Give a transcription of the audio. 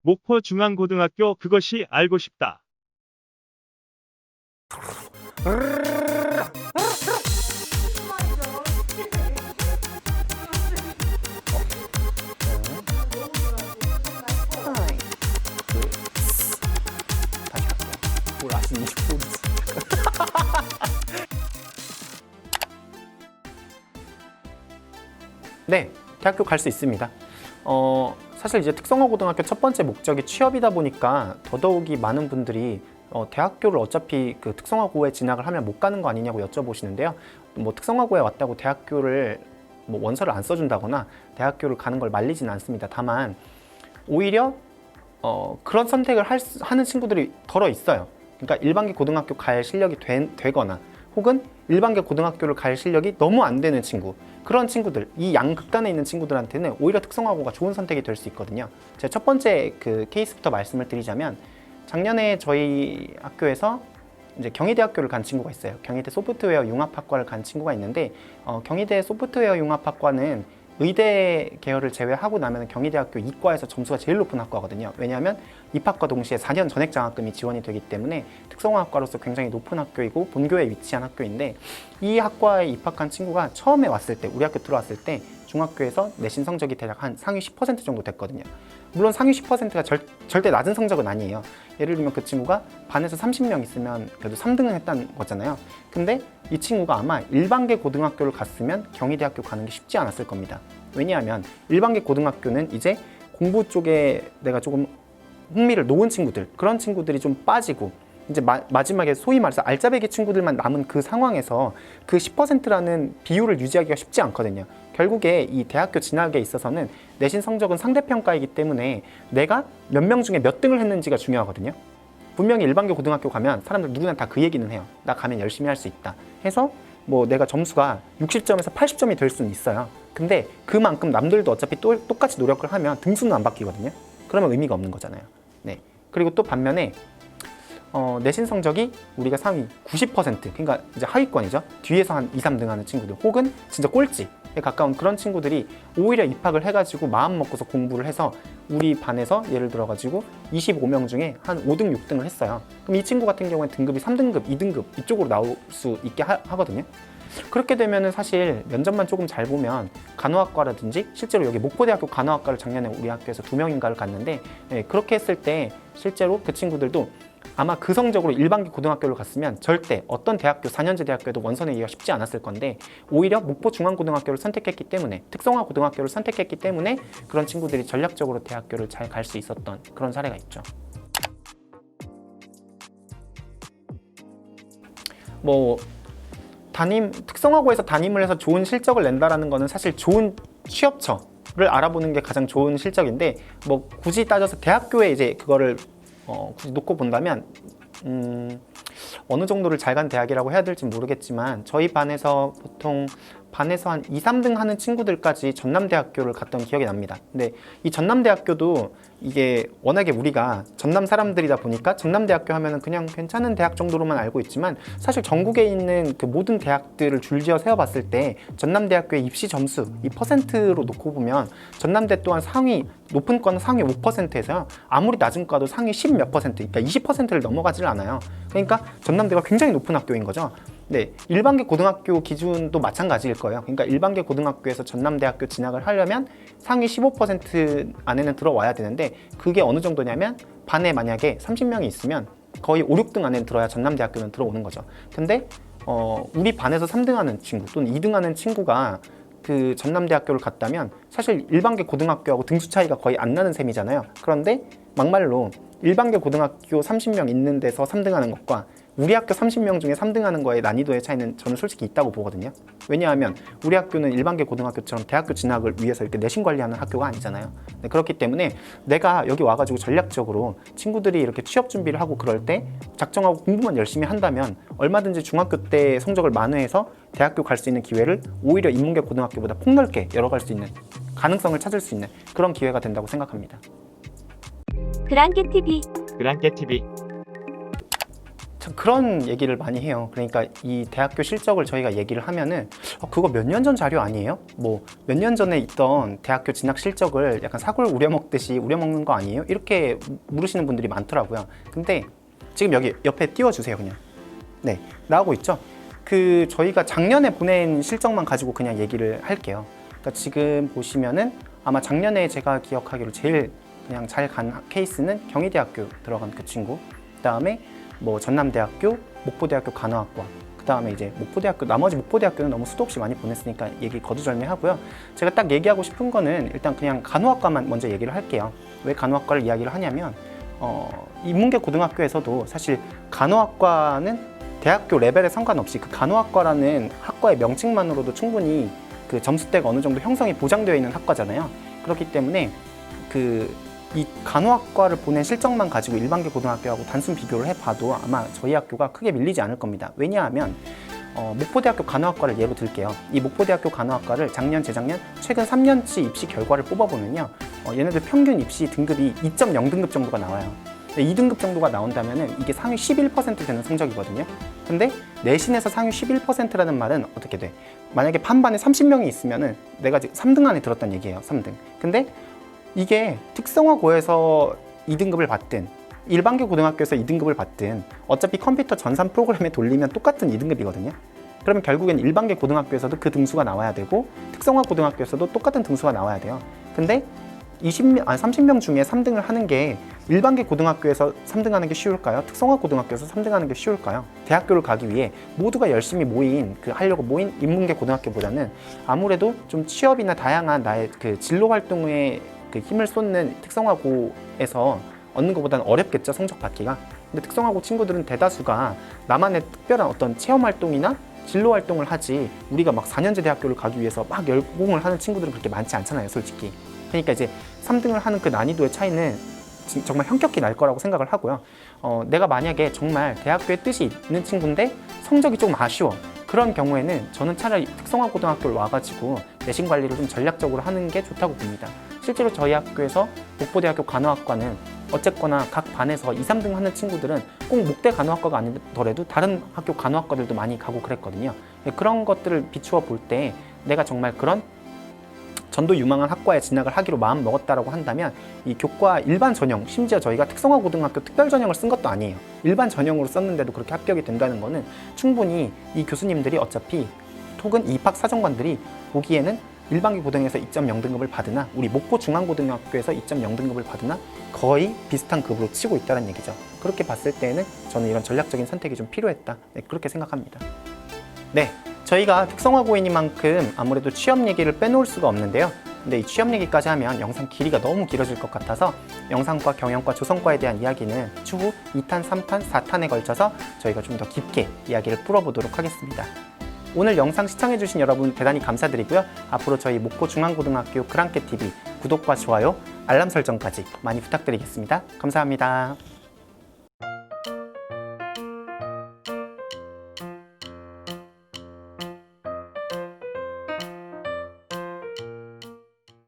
목포중앙고등학교 그것이 알고 싶다. 뭘 아시는 20%지? 네, 대학교 갈 수 있습니다. 사실 이제 특성화 고등학교 첫 번째 목적이 취업이다 보니까 더더욱이 많은 분들이 대학교를 어차피 그 특성화고에 진학을 하면 못 가는 거 아니냐고 여쭤보시는데요. 뭐 특성화고에 왔다고 대학교를 뭐 원서를 안 써준다거나 대학교를 가는 걸 말리지는 않습니다. 다만 오히려 그런 선택을 하는 친구들이 덜어 있어요. 그러니까 일반계 고등학교 갈 실력이 되거나 혹은 일반계 고등학교를 갈 실력이 너무 안 되는 친구, 그런 친구들, 이 양극단에 있는 친구들한테는 오히려 특성화고가 좋은 선택이 될 수 있거든요. 제가 첫 번째 그 케이스부터 말씀을 드리자면, 작년에 저희 학교에서 이제 경희대학교를 간 친구가 있어요. 경희대 소프트웨어 융합학과를 간 친구가 있는데, 경희대 소프트웨어 융합학과는 의대 계열을 제외하고 나면 경희대학교 이과에서 점수가 제일 높은 학과거든요. 왜냐하면 입학과 동시에 4년 전액 장학금이 지원이 되기 때문에 특성화학과로서 굉장히 높은 학교이고 본교에 위치한 학교인데, 이 학과에 입학한 친구가 처음에 왔을 때, 우리 학교 들어왔을 때 중학교에서 내신 성적이 대략 한 상위 10% 정도 됐거든요. 물론 상위 10%가 절대 낮은 성적은 아니에요. 예를 들면 그 친구가 반에서 30명 있으면 그래도 3등을 했다는 거잖아요. 근데 이 친구가 아마 일반계 고등학교를 갔으면 경희대학교 가는 게 쉽지 않았을 겁니다. 왜냐하면 일반계 고등학교는 이제 공부 쪽에 내가 조금 흥미를 놓은 친구들, 그런 친구들이 좀 빠지고 이제 마지막에 소위 말해서 알짜배기 친구들만 남은 그 상황에서 그 10%라는 비율을 유지하기가 쉽지 않거든요. 결국에 이 대학교 진학에 있어서는 내신 성적은 상대평가이기 때문에 내가 몇 명 중에 몇 등을 했는지가 중요하거든요. 분명히 일반계 고등학교 가면 사람들 누구나 다 그 얘기는 해요. 나 가면 열심히 할 수 있다 해서 뭐 내가 점수가 60점에서 80점이 될 수는 있어요. 근데 그만큼 남들도 어차피 똑같이 노력을 하면 등수는 안 바뀌거든요. 그러면 의미가 없는 거잖아요. 네. 그리고 또 반면에 내신 성적이 우리가 상위 90%, 그러니까 이제 하위권이죠. 뒤에서 한 2, 3등 하는 친구들, 혹은 진짜 꼴찌에 가까운 그런 친구들이 오히려 입학을 해가지고 마음 먹고서 공부를 해서 우리 반에서 예를 들어가지고 25명 중에 한 5등, 6등을 했어요. 그럼 이 친구 같은 경우에 등급이 3등급, 2등급 이쪽으로 나올 수 있게 하거든요. 그렇게 되면은 사실 면접만 조금 잘 보면 간호학과라든지, 실제로 여기 목포대학교 간호학과를 작년에 우리 학교에서 2명인가를 갔는데, 그렇게 했을 때 실제로 그 친구들도 아마 그 성적으로 일반계 고등학교를 갔으면 절대 어떤 대학교, 4년제 대학교에도 원서 내기가 쉽지 않았을 건데, 오히려 목포중앙고등학교를 선택했기 때문에, 특성화 고등학교를 선택했기 때문에 그런 친구들이 전략적으로 대학교를 잘 갈 수 있었던 그런 사례가 있죠. 뭐 특성화고에서 담임을 해서 좋은 실적을 낸다라는 거는 사실 좋은 취업처를 알아보는 게 가장 좋은 실적인데, 뭐 굳이 따져서 대학교에 이제 그거를 굳이 놓고 본다면 어느 정도를 잘 간 대학이라고 해야 될지 모르겠지만, 저희 반에서 보통 반에서 한 2, 3등 하는 친구들까지 전남대학교를 갔던 기억이 납니다. 근데 이 전남대학교도 이게 워낙에 우리가 전남 사람들이다 보니까 전남대학교 하면은 그냥 괜찮은 대학 정도로만 알고 있지만, 사실 전국에 있는 그 모든 대학들을 줄지어 세어봤을 때 전남대학교의 입시 점수, 이 퍼센트로 놓고 보면 전남대 또한 높은 과는 상위 5%에서요 아무리 낮은 과도 상위 10 몇 %, 그러니까 20%를 넘어가질 않아요. 그러니까 전남대가 굉장히 높은 학교인 거죠. 네, 일반계 고등학교 기준도 마찬가지일 거예요. 그러니까 일반계 고등학교에서 전남대학교 진학을 하려면 상위 15% 안에는 들어와야 되는데, 그게 어느 정도냐면 반에 만약에 30명이 있으면 거의 5, 6등 안에 들어야 전남대학교는 들어오는 거죠. 근데 우리 반에서 3등 하는 친구 또는 2등 하는 친구가 그 전남대학교를 갔다면 사실 일반계 고등학교하고 등수 차이가 거의 안 나는 셈이잖아요. 그런데 막말로 일반계 고등학교 30명 있는 데서 3등 하는 것과 우리 학교 30명 중에 3등 하는 거의 난이도의 차이는 저는 솔직히 있다고 보거든요. 왜냐하면 우리 학교는 일반계 고등학교처럼 대학교 진학을 위해서 이렇게 내신 관리하는 학교가 아니잖아요. 네, 그렇기 때문에 내가 여기 와가지고 전략적으로 친구들이 이렇게 취업 준비를 하고 그럴 때 작정하고 공부만 열심히 한다면 얼마든지 중학교 때 성적을 만회해서 대학교 갈 수 있는 기회를 오히려 인문계 고등학교보다 폭넓게 열어갈 수 있는, 가능성을 찾을 수 있는 그런 기회가 된다고 생각합니다. 그랑깨TV 그랑깨TV 참 그런 얘기를 많이 해요. 그러니까 이 대학교 실적을 저희가 얘기를 하면은 그거 몇 년 전 자료 아니에요? 뭐 몇 년 전에 있던 대학교 진학 실적을 약간 사골 우려먹듯이 우려먹는 거 아니에요? 이렇게 물으시는 분들이 많더라고요. 근데 지금 여기 옆에 띄워주세요. 그냥 네, 나오고 있죠? 그 저희가 작년에 보낸 실적만 가지고 그냥 얘기를 할게요. 그러니까 지금 보시면은 아마 작년에 제가 기억하기로 제일 그냥 잘 간 케이스는 경희대학교 들어간 그 친구, 그 다음에 뭐 전남대학교, 목포대학교 간호학과, 그 다음에 이제 목포대학교, 나머지 목포대학교는 너무 수도 없이 많이 보냈으니까 얘기 거두절미하고요. 제가 딱 얘기하고 싶은 거는 일단 그냥 간호학과만 먼저 얘기를 할게요. 왜 간호학과를 이야기를 하냐면 인문계 고등학교에서도 사실 간호학과는 대학교 레벨에 상관없이 그 간호학과라는 학과의 명칭만으로도 충분히 그 점수대가 어느 정도 형성이 보장되어 있는 학과잖아요. 그렇기 때문에 이 간호학과를 보낸 실적만 가지고 일반계 고등학교하고 단순 비교를 해봐도 아마 저희 학교가 크게 밀리지 않을 겁니다. 왜냐하면 목포대학교 간호학과를 예로 들게요. 이 목포대학교 간호학과를 작년, 재작년, 최근 3년치 입시 결과를 뽑아보면요. 얘네들 평균 입시 등급이 2.0등급 정도가 나와요. 2등급 정도가 나온다면 이게 상위 11% 되는 성적이거든요. 근데 내신에서 상위 11%라는 말은 어떻게 돼? 만약에 반반에 30명이 있으면은 내가 지금 3등 안에 들었다는 얘기예요. 3등. 근데 이게 특성화고에서 2등급을 받든 일반계 고등학교에서 2등급을 받든 어차피 컴퓨터 전산 프로그램에 돌리면 똑같은 2등급이거든요. 그러면 결국엔 일반계 고등학교에서도 그 등수가 나와야 되고 특성화 고등학교에서도 똑같은 등수가 나와야 돼요. 근데 30명 중에 3등을 하는 게 일반계 고등학교에서 3등 하는 게 쉬울까요? 특성화 고등학교에서 3등 하는 게 쉬울까요? 대학교를 가기 위해 모두가 열심히 하려고 모인 인문계 고등학교보다는 아무래도 좀 취업이나 다양한 나의 그 진로 활동에 그 힘을 쏟는 특성화고에서 얻는 것보다는 어렵겠죠, 성적 받기가. 근데 특성화고 친구들은 대다수가 나만의 특별한 어떤 체험 활동이나 진로 활동을 하지 우리가 막 4년제 대학교를 가기 위해서 막 열공을 하는 친구들은 그렇게 많지 않잖아요, 솔직히. 그러니까 이제 3등을 하는 그 난이도의 차이는 정말 현격히 날 거라고 생각을 하고요. 내가 만약에 정말 대학교에 뜻이 있는 친구인데 성적이 조금 아쉬워. 그런 경우에는 저는 차라리 특성화 고등학교를 와가지고 내신 관리를 좀 전략적으로 하는 게 좋다고 봅니다. 실제로 저희 학교에서 목포대학교 간호학과는 어쨌거나 각 반에서 2, 3등 하는 친구들은 꼭 목대 간호학과가 아니더라도 다른 학교 간호학과들도 많이 가고 그랬거든요. 그런 것들을 비추어 볼 때 내가 정말 그런 전도 유망한 학과에 진학을 하기로 마음 먹었다라고 한다면 이 교과 일반 전형, 심지어 저희가 특성화 고등학교 특별 전형을 쓴 것도 아니에요. 일반 전형으로 썼는데도 그렇게 합격이 된다는 거는 충분히 이 교수님들이 어차피 혹은 입학 사정관들이 보기에는 일반계 고등에서 2.0등급을 받으나 우리 목포 중앙고등학교에서 2.0등급을 받으나 거의 비슷한 급으로 치고 있다는 얘기죠. 그렇게 봤을 때는 저는 이런 전략적인 선택이 좀 필요했다. 네, 그렇게 생각합니다. 네, 저희가 특성화고이니만큼 아무래도 취업 얘기를 빼놓을 수가 없는데요. 근데 이 취업 얘기까지 하면 영상 길이가 너무 길어질 것 같아서 영상과, 경영과, 조성과에 대한 이야기는 추후 2탄, 3탄, 4탄에 걸쳐서 저희가 좀 더 깊게 이야기를 풀어보도록 하겠습니다. 오늘 영상 시청해주신 여러분 대단히 감사드리고요. 앞으로 저희 목포중앙고등학교 그랑케TV 구독과 좋아요, 알람 설정까지 많이 부탁드리겠습니다. 감사합니다.